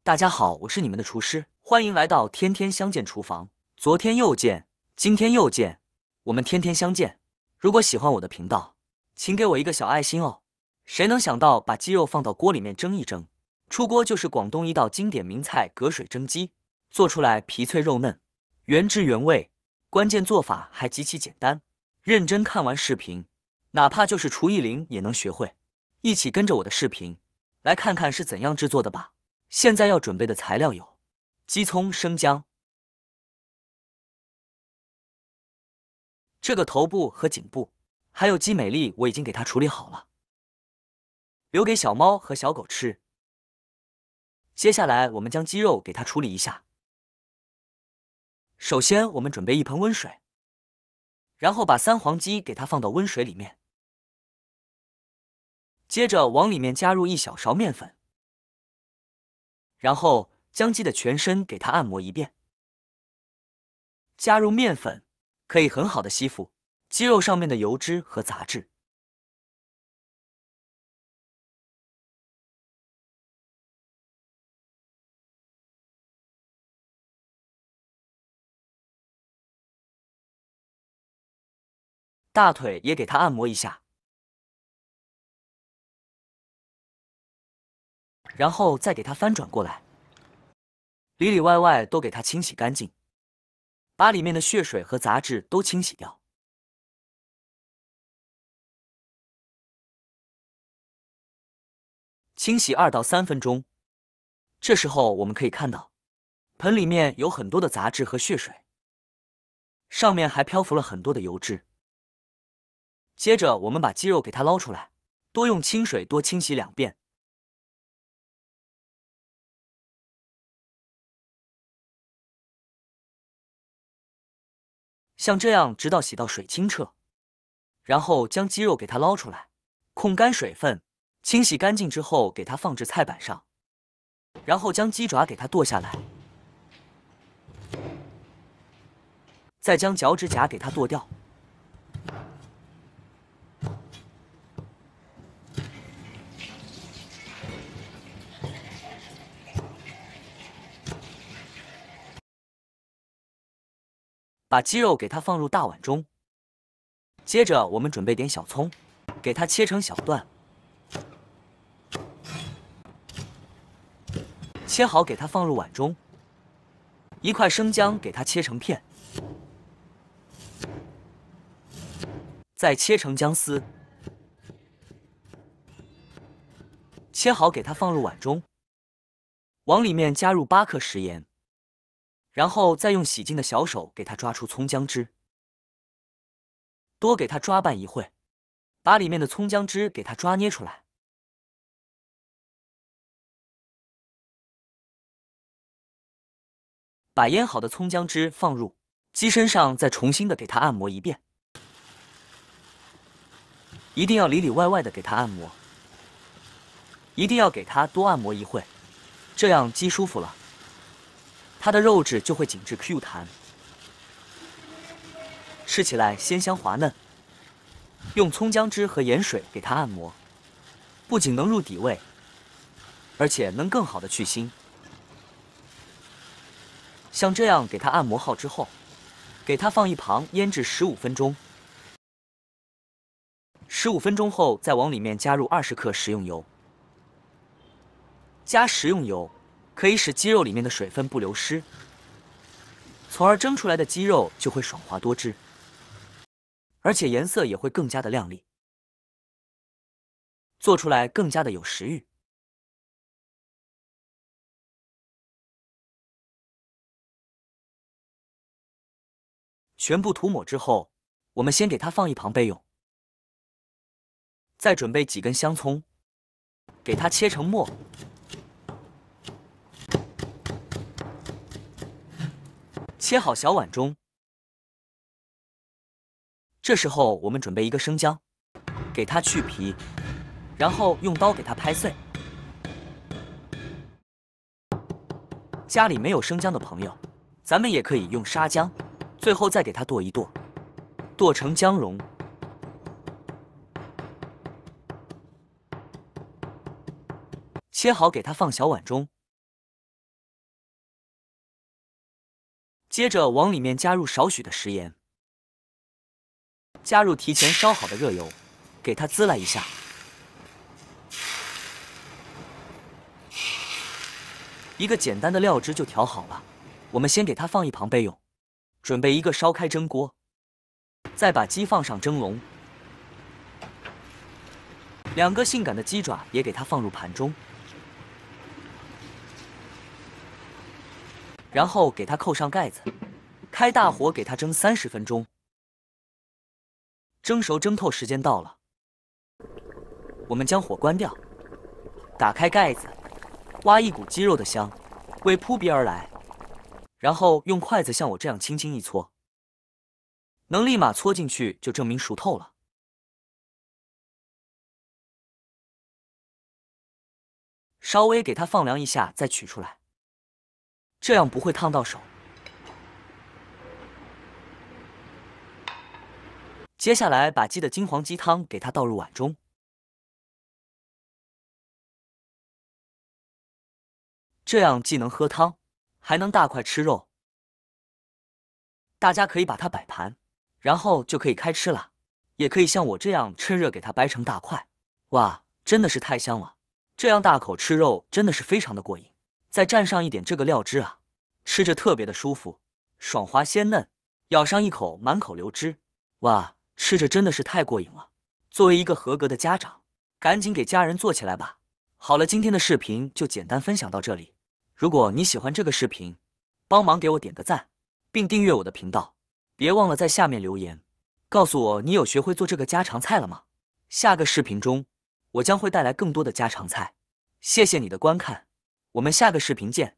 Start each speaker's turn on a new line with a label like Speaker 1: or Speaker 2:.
Speaker 1: 大家好，我是你们的厨师，欢迎来到天天相见厨房。昨天又见，今天又见，我们天天相见。如果喜欢我的频道，请给我一个小爱心哦。谁能想到把鸡肉放到锅里面蒸一蒸，出锅就是广东一道经典名菜——隔水蒸鸡，做出来皮脆肉嫩，原汁原味，关键做法还极其简单。认真看完视频，哪怕就是厨艺零也能学会。一起跟着我的视频，来看看是怎样制作的吧。现在要准备的材料有鸡葱、生姜。这个头部和颈部，还有鸡美丽，我已经给它处理好了，留给小猫和小狗吃。接下来我们将鸡肉给它处理一下。首先我们准备一盆温水，然后把三黄鸡给它放到温水里面，接着往里面加入1小勺面粉，然后将鸡的全身给它按摩一遍。加入面粉可以很好的吸附鸡肉上面的油脂和杂质。大腿也给它按摩一下，然后再给它翻转过来，里里外外都给它清洗干净，把里面的血水和杂质都清洗掉。清洗2到3分钟，这时候我们可以看到，盆里面有很多的杂质和血水，上面还漂浮了很多的油脂。接着我们把鸡肉给它捞出来，多用清水多清洗2遍。像这样直到洗到水清澈，然后将鸡肉给它捞出来，控干水分，清洗干净之后给它放置菜板上，然后将鸡爪给它剁下来，再将脚趾甲给它剁掉。把鸡肉给它放入大碗中，接着我们准备点小葱，给它切成小段，切好给它放入碗中。1块生姜给它切成片，再切成姜丝，切好给它放入碗中，往里面加入8克食盐，然后再用洗净的小手给它抓出葱姜汁，多给它抓拌一会，把里面的葱姜汁给它抓捏出来。把腌好的葱姜汁放入鸡身上，再重新的给它按摩一遍，一定要里里外外的给它按摩，一定要给它多按摩一会，这样鸡舒服了，它的肉质就会紧致 Q 弹，吃起来鲜香滑嫩。用葱姜汁和盐水给它按摩，不仅能入底味，而且能更好的去腥。像这样给它按摩好之后，给它放一旁腌制15分钟。15分钟后，再往里面加入20克食用油。加食用油可以使鸡肉里面的水分不流失，从而蒸出来的鸡肉就会爽滑多汁，而且颜色也会更加的亮丽，做出来更加的有食欲。全部涂抹之后，我们先给它放一旁备用。再准备几根香葱，给它切成末，切好小碗中。这时候我们准备1个生姜，给它去皮，然后用刀给它拍碎。家里没有生姜的朋友，咱们也可以用沙姜，最后再给它剁一剁，剁成姜蓉。切好给它放小碗中。接着往里面加入少许的食盐，加入提前烧好的热油，给它滋来一下。一个简单的料汁就调好了，我们先给它放一旁备用。准备一个烧开蒸锅，再把鸡放上蒸笼，2个性感的鸡爪也给它放入盘中，然后给它扣上盖子，开大火给它蒸30分钟。蒸熟蒸透时间到了，我们将火关掉，打开盖子，挖一股鸡肉的香味扑鼻而来，然后用筷子像我这样轻轻一搓，能立马搓进去就证明熟透了。稍微给它放凉一下再取出来，这样不会烫到手。接下来把鸡的金黄鸡汤给它倒入碗中，这样既能喝汤，还能大块吃肉。大家可以把它摆盘，然后就可以开吃了。也可以像我这样趁热给它掰成大块。哇，真的是太香了！这样大口吃肉真的是非常的过瘾。再蘸上一点这个料汁啊，吃着特别的舒服，爽滑鲜嫩，咬上一口满口流汁。哇，吃着真的是太过瘾了。作为一个合格的家长，赶紧给家人做起来吧。好了，今天的视频就简单分享到这里。如果你喜欢这个视频，帮忙给我点个赞，并订阅我的频道。别忘了在下面留言，告诉我你有学会做这个家常菜了吗？下个视频中，我将会带来更多的家常菜。谢谢你的观看，我们下个视频见。